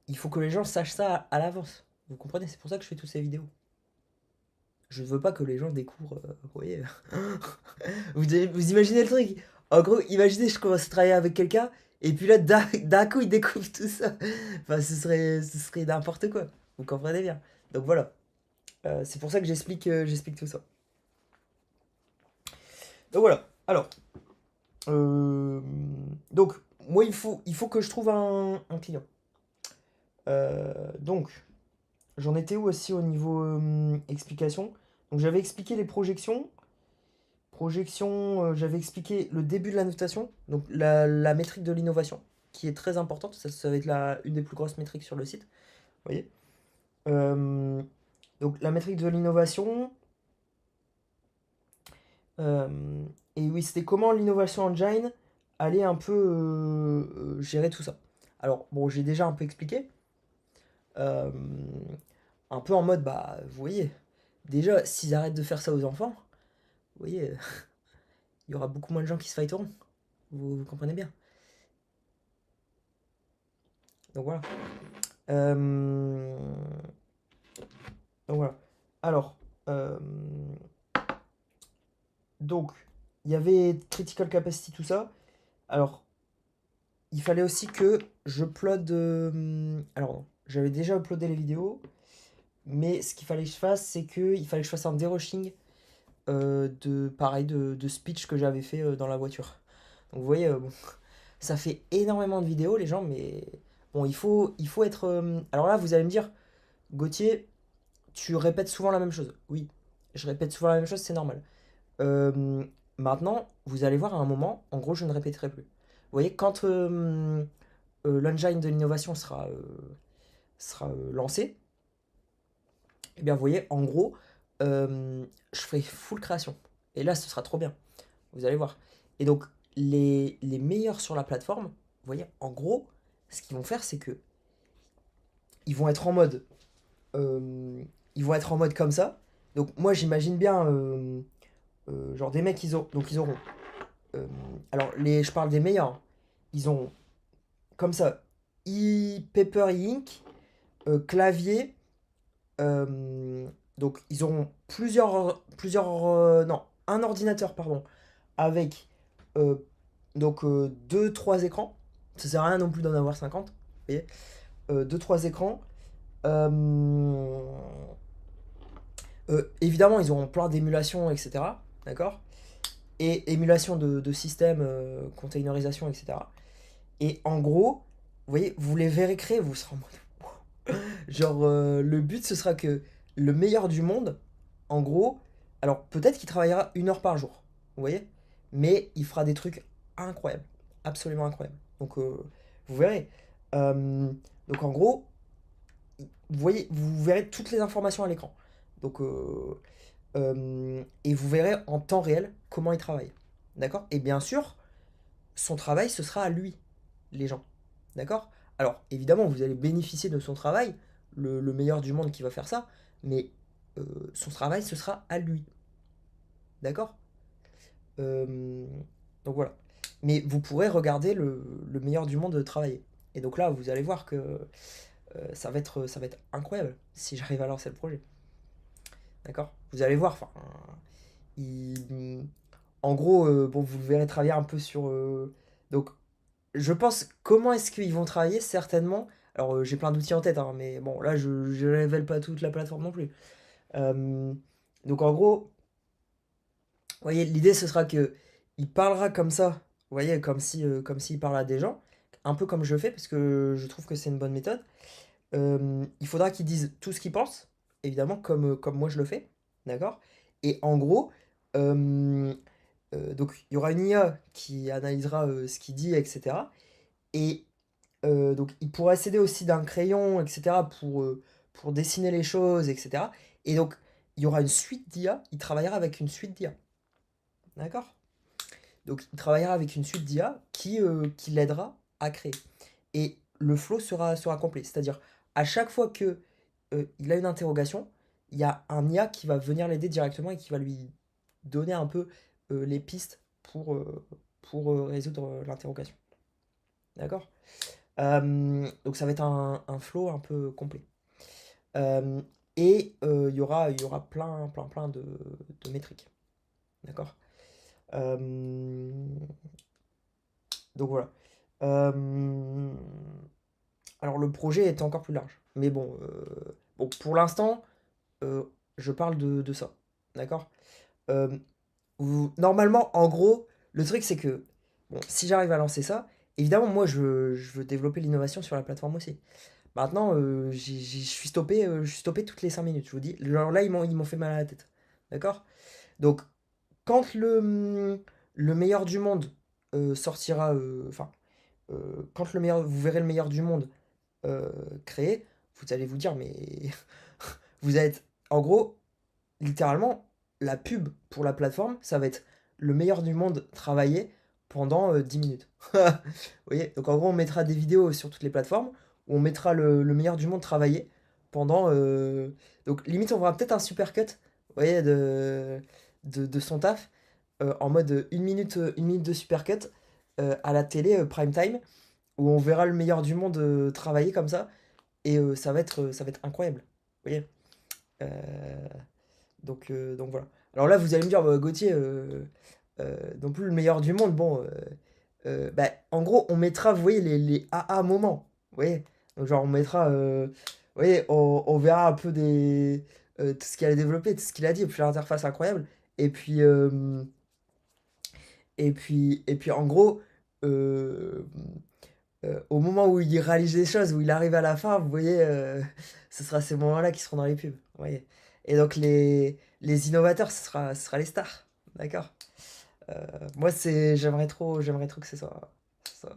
il faut que les gens sachent ça à l'avance. Vous comprenez? C'est pour ça que je fais toutes ces vidéos. Je veux pas que les gens découvrent, vous voyez. Vous imaginez le truc? En gros, imaginez, je commence à travailler avec quelqu'un, et puis là, d'un coup, il découvre tout ça. Enfin, ce serait n'importe quoi. Vous comprenez bien. Donc voilà. C'est pour ça que j'explique tout ça. Donc voilà. Alors, euh, donc, moi, il faut que je trouve un client. Donc, j'en étais où aussi au niveau explication? Donc, j'avais expliqué les projections. J'avais expliqué le début de la notation, donc la métrique de l'innovation, qui est très importante. Ça va être une des plus grosses métriques sur le site. Vous voyez. Euh, donc, la métrique de l'innovation. euh, et oui, c'était comment l'innovation engine allait un peu gérer tout ça. Alors, bon, j'ai déjà un peu expliqué. euh, un peu en mode, bah, vous voyez, déjà, s'ils arrêtent de faire ça aux enfants, vous voyez, il y aura beaucoup moins de gens qui se fighteront. Vous comprenez bien. Donc voilà. Euh, donc voilà. Alors, euh, donc, il y avait critical capacity, tout ça. Alors, il fallait aussi que je upload. Alors, non, j'avais déjà uploadé les vidéos, mais ce qu'il fallait que je fasse, c'est que il fallait que je fasse un derushing pareil, de speech que j'avais fait dans la voiture. Donc, vous voyez, bon, ça fait énormément de vidéos, les gens, mais bon, il faut être. Alors là, vous allez me dire, Gauthier, tu répètes souvent la même chose. Oui, je répète souvent la même chose, c'est normal. Euh, Maintenant, vous allez voir à un moment, en gros, je ne répéterai plus. Vous voyez, quand l'engine de l'innovation sera lancé, eh bien, vous voyez, en gros, je ferai full création. Et là, ce sera trop bien. Vous allez voir. Et donc, les meilleurs sur la plateforme, vous voyez, en gros, ce qu'ils vont faire, c'est que ils vont être en mode, euh, ils vont être en mode comme ça. Donc, moi, j'imagine bien, genre des mecs, ils auront. euh, alors, je parle des meilleurs, hein. Ils ont comme ça, paper et ink, clavier. euh, donc, ils auront non, un ordinateur, pardon, avec euh, donc 2-3 écrans. Ça sert à rien non plus d'en avoir 50. Vous voyez. 2-3 écrans. Euh, Évidemment, ils auront plein d'émulations, etc. D'accord. Et émulation de systèmes, containerisation, etc. Et en gros, vous voyez, vous les verrez créer, vous serez en mode. Genre, le but, ce sera que le meilleur du monde, en gros, alors peut-être qu'il travaillera 1 heure par jour, vous voyez, mais il fera des trucs incroyables, absolument incroyables. Donc, vous verrez. Euh, donc, en gros, vous voyez, vous verrez toutes les informations à l'écran. Donc, et vous verrez en temps réel comment il travaille. D'accord. Et bien sûr, son travail, ce sera à lui, les gens. D'accord. Alors, évidemment, vous allez bénéficier de son travail, le meilleur du monde qui va faire ça, mais son travail, ce sera à lui. D'accord. Euh, donc voilà. Mais vous pourrez regarder le meilleur du monde travailler. Et donc là, vous allez voir que ça va être incroyable si j'arrive à lancer le projet. D'accord. Vous allez voir. Enfin, il- en gros, bon, vous le verrez travailler un peu sur. Donc, je pense, comment est-ce qu'ils vont travailler? Certainement. Alors, j'ai plein d'outils en tête, hein, mais bon, là, je ne révèle pas toute la plateforme non plus. Euh, donc, en gros, vous voyez, l'idée, ce sera que il parlera comme ça, vous voyez, comme s'il parlait à des gens, un peu comme je fais, parce que je trouve que c'est une bonne méthode. Il faudra qu'il dise tout ce qu'il pense, évidemment, comme moi je le fais, d'accord? Et en gros, euh, donc, il y aura une IA qui analysera ce qu'il dit, etc. Et donc, il pourra s'aider aussi d'un crayon, etc., pour dessiner les choses, etc. Et donc, il y aura une suite d'IA, il travaillera avec une suite d'IA. D'accord. Donc, il travaillera avec une suite d'IA qui l'aidera à créer. Et le flow sera complet. C'est-à-dire, à chaque fois que il a une interrogation, il y a un IA qui va venir l'aider directement et qui va lui donner un peu les pistes pour résoudre l'interrogation. D'accord. Donc ça va être un flow un peu complet. Euh, et il y aura plein de métriques. D'accord? Euh, donc voilà. Euh, alors le projet est encore plus large. Mais bon, pour l'instant, euh, je parle de ça. D'accord? Euh, Normalement, en gros, le truc c'est que, bon, si j'arrive à lancer ça, évidemment, moi je veux développer l'innovation sur la plateforme aussi. Maintenant, je suis stoppé toutes les 5 minutes, je vous dis. Genre là, ils m'ont fait mal à la tête. D'accord? Donc, quand le meilleur du monde sortira, enfin, quand vous verrez le meilleur du monde euh, créé, vous allez vous dire, mais vous êtes, en gros, littéralement, la pub pour la plateforme, ça va être le meilleur du monde travaillé pendant 10 minutes. Vous voyez? Donc en gros, on mettra des vidéos sur toutes les plateformes où on mettra le meilleur du monde travaillé pendant. Donc limite, on verra peut-être un super cut, vous voyez, de son taf, en mode une minute de super cut à la télé prime time, où on verra le meilleur du monde travailler comme ça, et ça va être incroyable. Vous voyez? Euh, donc voilà. Alors là, vous allez me dire, bah, Gauthier, non plus le meilleur du monde. Bon, bah, en gros, on mettra, vous voyez, les AA moments. Vous voyez? Donc, genre, on mettra, vous voyez, on verra un peu tout ce qu'il a développé, tout ce qu'il a dit, et puis l'interface incroyable. Et puis, et puis en gros, euh, au moment où il réalise les choses, où il arrive à la fin, vous voyez, ce sera ces moments-là qui seront dans les pubs. Vous voyez. Et donc les innovateurs, ce sera les stars. D'accord? Moi, j'aimerais trop que ce soit ça.